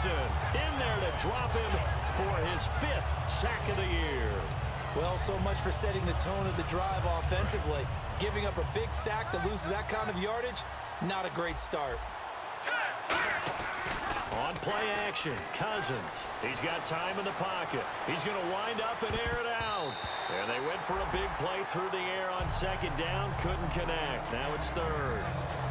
Jackson in there to drop him for his 5th sack of the year. Well, so much for setting the tone of the drive offensively. Giving up a big sack that loses that kind of yardage, not a great start. On play action, Cousins. He's got time in the pocket. He's going to wind up and air it out. And they went for a big play through the air on 2nd down. Couldn't connect. Now it's 3rd.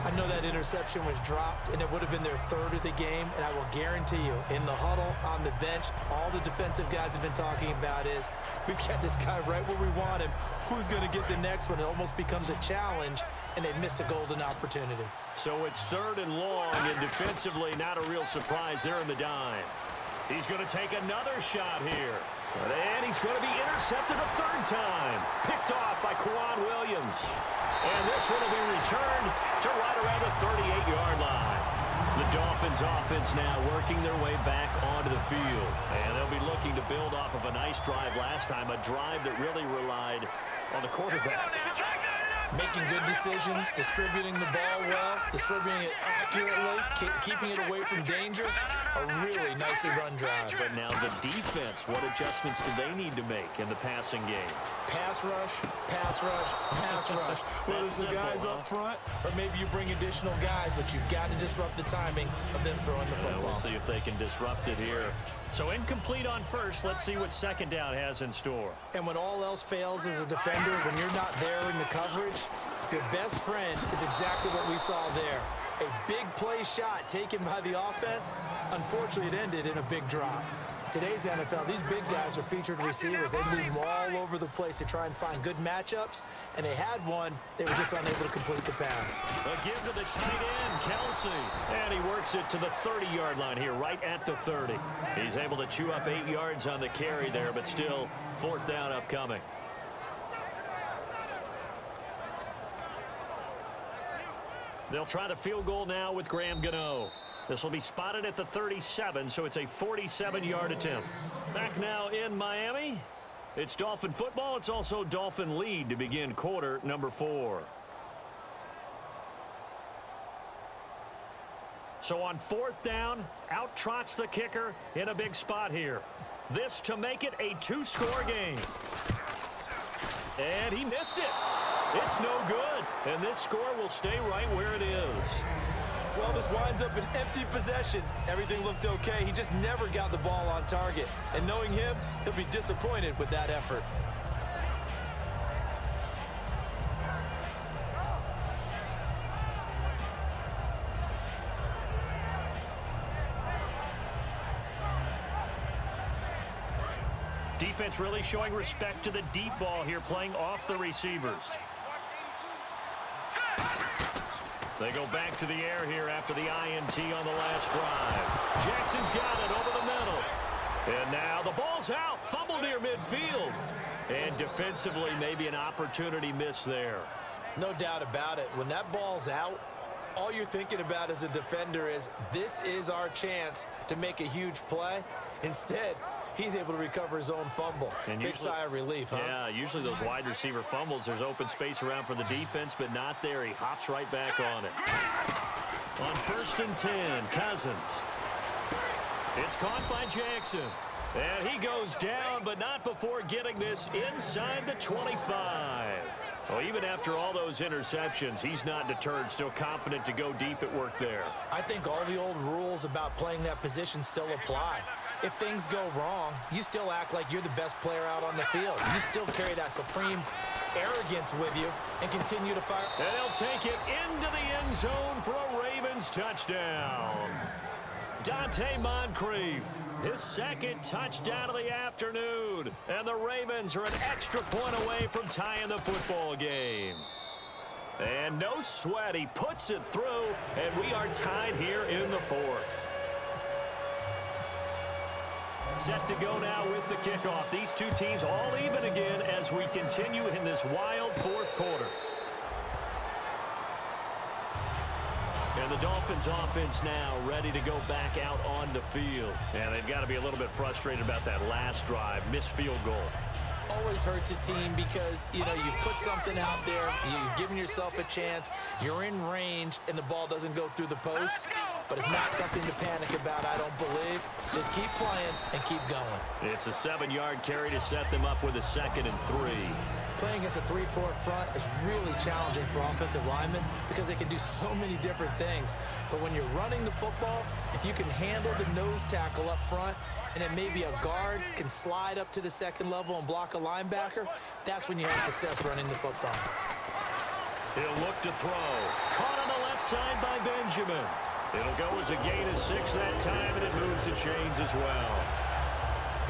I know that interception was dropped, and it would have been their 3rd of the game, and I will guarantee you, in the huddle, on the bench, all the defensive guys have been talking about is, we've got this guy right where we want him. Who's going to get the next one? It almost becomes a challenge, and they missed a golden opportunity. So it's 3rd and long, and defensively, not a real surprise there in the dime. He's going to take another shot here. And he's going to be intercepted a 3rd time. Picked off by Kwan Williams. And this one will be returned to right around the 38-yard line. The Dolphins offense now working their way back onto the field. And they'll be looking to build off of a nice drive last time, a drive that really relied on the quarterback. Making good decisions, distributing the ball well, distributing it accurately, keeping it away from danger. A really nicely run drive. But now the defense, what adjustments do they need to make in the passing game? Pass rush, pass rush, pass rush. Whether it's the guys up front or maybe you bring additional guys, but you've got to disrupt the timing of them throwing the football. We'll see if they can disrupt it here. So incomplete on 1st. Let's see what 2nd down has in store. And when all else fails as a defender, when you're not there in the coverage, your best friend is exactly what we saw there. A big play shot taken by the offense. Unfortunately, it ended in a big drop. Today's NFL, these big guys are featured receivers. They move them all over the place to try and find good matchups, and they had one. They were just unable to complete the pass. A give to the tight end, Kelsey. And he works it to the 30-yard line here, right at the 30. He's able to chew up 8 yards on the carry there, but still 4th down upcoming. They'll try the field goal now with Graham Gano. This will be spotted at the 37, so it's a 47-yard attempt. Back now in Miami. It's Dolphin football. It's also Dolphin lead to begin quarter number 4. So on 4th down, out trots the kicker in a big spot here. This to make it a 2-score game. And he missed it. It's no good. And this score will stay right where it is. Well, this winds up an empty possession. Everything looked okay. He just never got the ball on target. And knowing him, he'll be disappointed with that effort. Defense really showing respect to the deep ball here, playing off the receivers. They go back to the air here after the INT on the last drive. Jackson's got it over the middle. And now the ball's out. Fumble near midfield. And defensively, maybe an opportunity miss there. No doubt about it. When that ball's out, all you're thinking about as a defender is, this is our chance to make a huge play. Instead, he's able to recover his own fumble. And big sigh of relief, huh? Yeah, usually those wide receiver fumbles, there's open space around for the defense, but not there. He hops right back on it. On 1st and 10, Cousins. It's caught by Jackson. And he goes down, but not before getting this inside the 25. Well, even after all those interceptions, he's not deterred, still confident to go deep at work there. I think all the old rules about playing that position still apply. If things go wrong, you still act like you're the best player out on the field. You still carry that supreme arrogance with you and continue to fire. And they'll take it into the end zone for a Ravens touchdown. Dante Moncrief, his 2nd touchdown of the afternoon. And the Ravens are an extra point away from tying the football game. And no sweat, he puts it through, and we are tied here in the 4th. Set to go now with the kickoff. These two teams all even again as we continue in this wild 4th quarter. And the Dolphins offense now ready to go back out on the field. And they've got to be a little bit frustrated about that last drive, missed field goal. Always hurts a team because, you know, you put something out there, you've given yourself a chance, you're in range, and the ball doesn't go through the post. but it's not something to panic about, I don't believe. Just keep playing and keep going. It's a 7-yard carry to set them up with a 2nd and 3. Playing against a 3-4 front is really challenging for offensive linemen because they can do so many different things. But when you're running the football, if you can handle the nose tackle up front, and then maybe a guard can slide up to the 2nd level and block a linebacker, that's when you have success running the football. He'll look to throw. Caught on the left side by Benjamin. It'll go as a gain of 6 that time, and it moves the chains as well.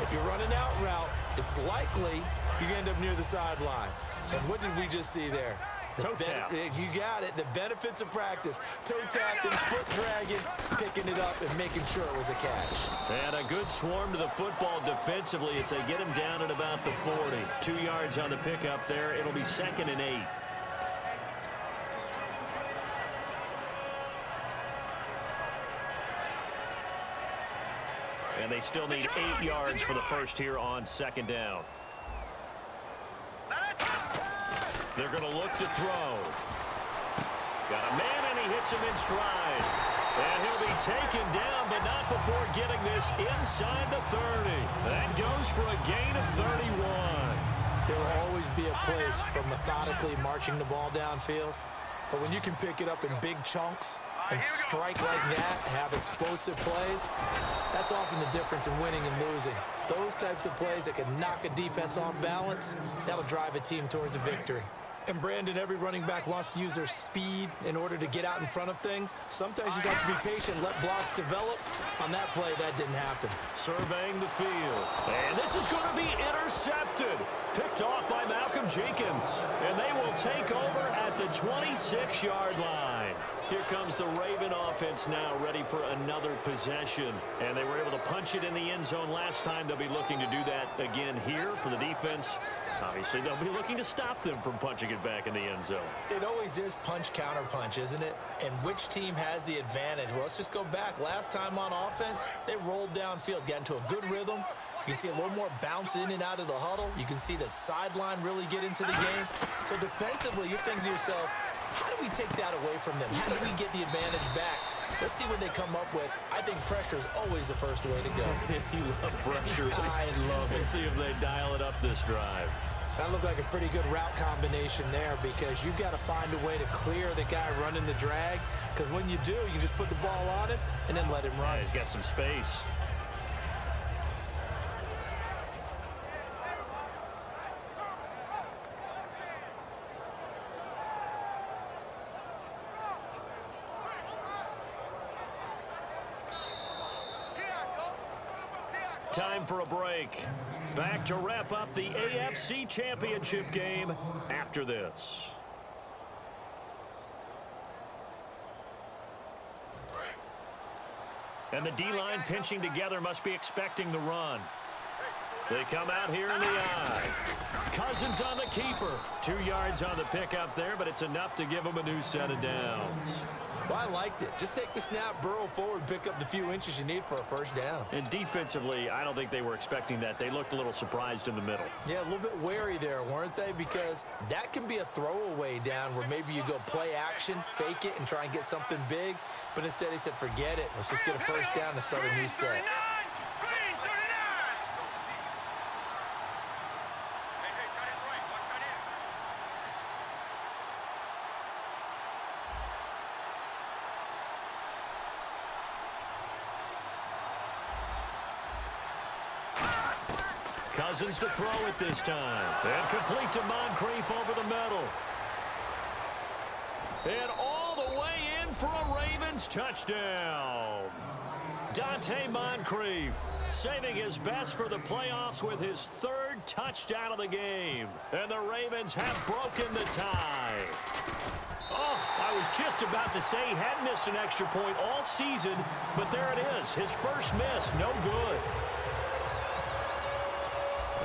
If you're running out route, it's likely you're going to end up near the sideline. And what did we just see there? Toe tap. You got it. The benefits of practice. Toe tapping, foot dragging, picking it up, and making sure it was a catch. And a good swarm to the football defensively as they get him down at about the 40. 2 yards on the pickup there. It'll be 2nd and 8. And they still need 8 yards for the first here on 2nd down. They're going to look to throw. Got a man, and he hits him in stride. And he'll be taken down, but not before getting this inside the 30. That goes for a gain of 31. There will always be a place for methodically marching the ball downfield. But when you can pick it up in big chunks and strike like that, have explosive plays, that's often the difference in winning and losing. Those types of plays that can knock a defense off balance, that'll drive a team towards a victory. And Brandon, every running back wants to use their speed in order to get out in front of things. Sometimes you just have to be patient, let blocks develop. On that play, that didn't happen. Surveying the field. And this is going to be intercepted. Picked off by Malcolm Jenkins. And they will take over at the 26-yard line. Here comes the Raven offense now, ready for another possession. And they were able to punch it in the end zone last time. They'll be looking to do that again here for the defense. Obviously, they'll be looking to stop them from punching it back in the end zone. It always is punch, counter punch, isn't it? And which team has the advantage? Well, let's just go back. Last time on offense, they rolled downfield, got into a good rhythm. You can see a little more bounce in and out of the huddle. You can see the sideline really get into the game. So defensively, you're thinking to yourself, how do we take that away from them? How do we get the advantage back? Let's see what they come up with. I think pressure is always the first way to go. You love pressure. I love it. Let's see if they dial it up this drive. That looked like a pretty good route combination there because you've got to find a way to clear the guy running the drag. Because when you do, you just put the ball on him and then let him run. Yeah, he's got some space. Time for a break. Back to wrap up the AFC Championship game after this. And the D-line pinching together must be expecting the run. They come out here in the eye. Cousins on the keeper. 2 yards on the pickup there, but it's enough to give them a new set of downs. Well, I liked it. Just take the snap, burrow forward, pick up the few inches you need for a first down. And defensively, I don't think they were expecting that. They looked a little surprised in the middle. Yeah, a little bit wary there, weren't they? Because that can be a throwaway down where maybe you go play action, fake it, and try and get something big. But instead he said, forget it. Let's just get a first down and start a new set. Cousins to throw it this time. And complete to Moncrief over the middle. And all the way in for a Ravens touchdown. Dante Moncrief saving his best for the playoffs with his 3rd touchdown of the game. And the Ravens have broken the tie. Oh, I was just about to say he hadn't missed an extra point all season, but there it is. His first miss, no good.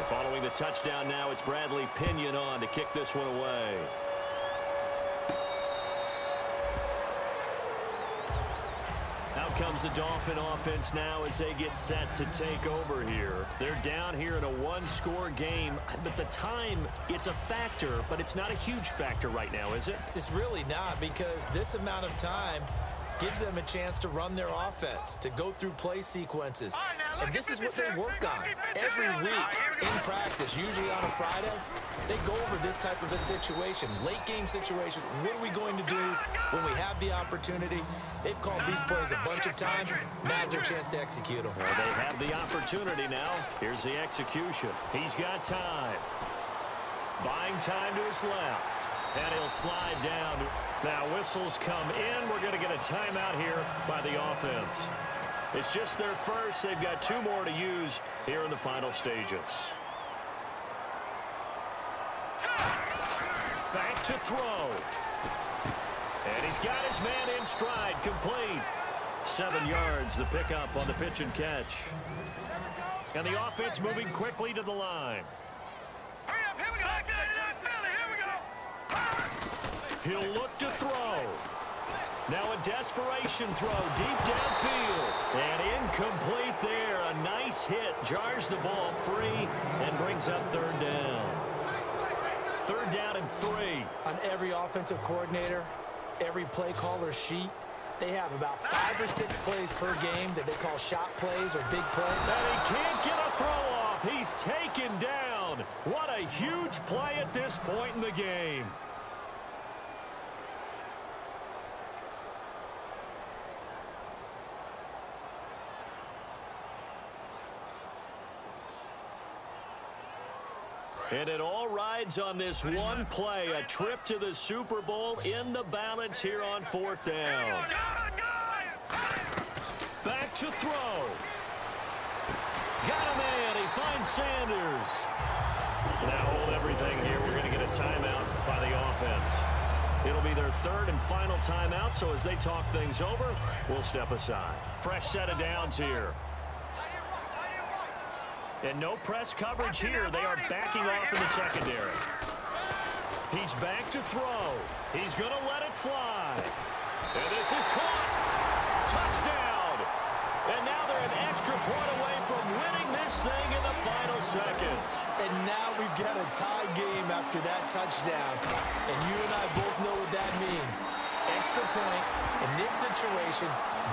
Following the touchdown now, it's Bradley Pinion on to kick this one away. Out comes the Dolphin offense now as they get set to take over here. They're down here in a 1-score game, but the time, it's a factor, but it's not a huge factor right now, is it? It's really not, because this amount of time, gives them a chance to run their offense, to go through play sequences. And this is what they work on every week in practice, usually on a Friday. They go over this type of a situation, late game situation. What are we going to do when we have the opportunity? They've called these plays a bunch of times. Now's their chance to execute them. Well, they have the opportunity now. Here's the execution. He's got time. Buying time to his left. And he'll slide down. Now whistles come in. We're going to get a timeout here by the offense. It's just their first. They've got 2 more to use here in the final stages. Back to throw. And he's got his man in stride, complete. 7 yards, the pickup on the pitch and catch. And the offense moving quickly to the line. He'll look to throw. Now a desperation throw deep downfield. And incomplete there. A nice hit. Jars the ball free and brings up 3rd down. 3rd down and 3. On every offensive coordinator, every play caller sheet, they have about 5 or 6 plays per game that they call shot plays or big plays. And he can't get a throw off. He's taken down. What a huge play at this point in the game. And it all rides on this one play, a trip to the Super Bowl in the balance here on 4th down. Back to throw. Got a man. He finds Sanders. Now hold everything here. We're going to get a timeout by the offense. It'll be their 3rd and final timeout, so as they talk things over, we'll step aside. Fresh set of downs here. And no press coverage here. They are backing off in the secondary. He's back to throw. He's going to let it fly. And this is caught. Touchdown. And now they're an extra point away from winning this thing in the final seconds. And now we've got a tie game after that touchdown. And you and I both know what that means. Extra point in this situation,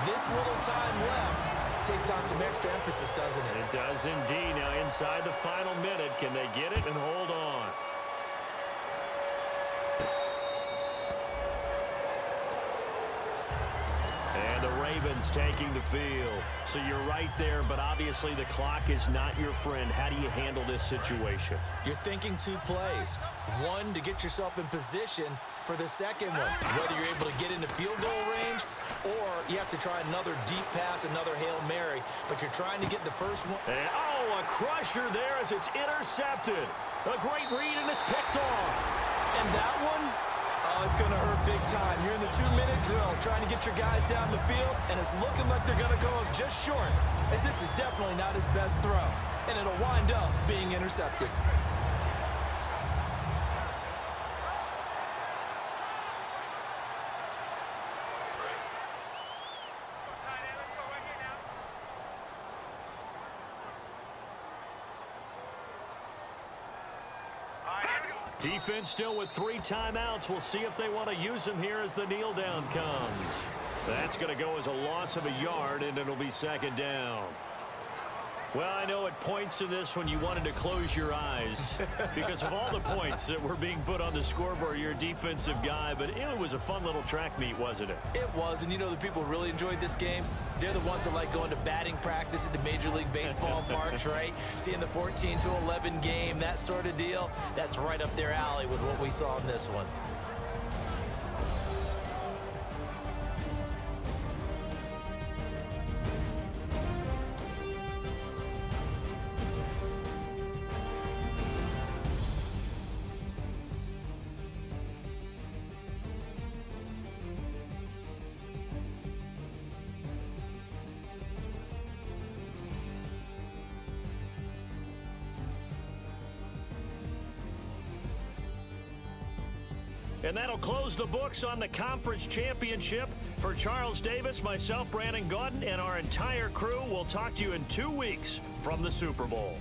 this little time left, takes on some extra emphasis, doesn't it? It does indeed. Now inside the final minute, can they get it and hold on? And the Ravens taking the field. So you're right there, but obviously the clock is not your friend. How do you handle this situation? You're thinking 2 plays. One, to get yourself in position for the second one, whether you're able to get into field goal range or you have to try another deep pass, another Hail Mary, but you're trying to get the first one. And, oh, a crusher there as it's intercepted. A great read, and it's picked off. And that one, oh, it's going to hurt big time. You're in the 2-minute drill trying to get your guys down the field, and it's looking like they're going to go up just short, as this is definitely not his best throw, and it'll wind up being intercepted. Defense still with 3 timeouts. We'll see if they want to use them here as the kneel down comes. That's going to go as a loss of a yard, and it'll be 2nd down. Well, I know at points in this when you wanted to close your eyes because of all the points that were being put on the scoreboard. You're a defensive guy, but it was a fun little track meet, wasn't it? It was, and you know the people who really enjoyed this game? They're the ones that like going to batting practice at the Major League Baseball parks, right? Seeing the 14-11 game, that sort of deal. That's right up their alley with what we saw in this one. And that'll close the books on the conference championship. For Charles Davis, myself, Brandon Gaudin, and our entire crew, we'll talk to you in 2 weeks from the Super Bowl.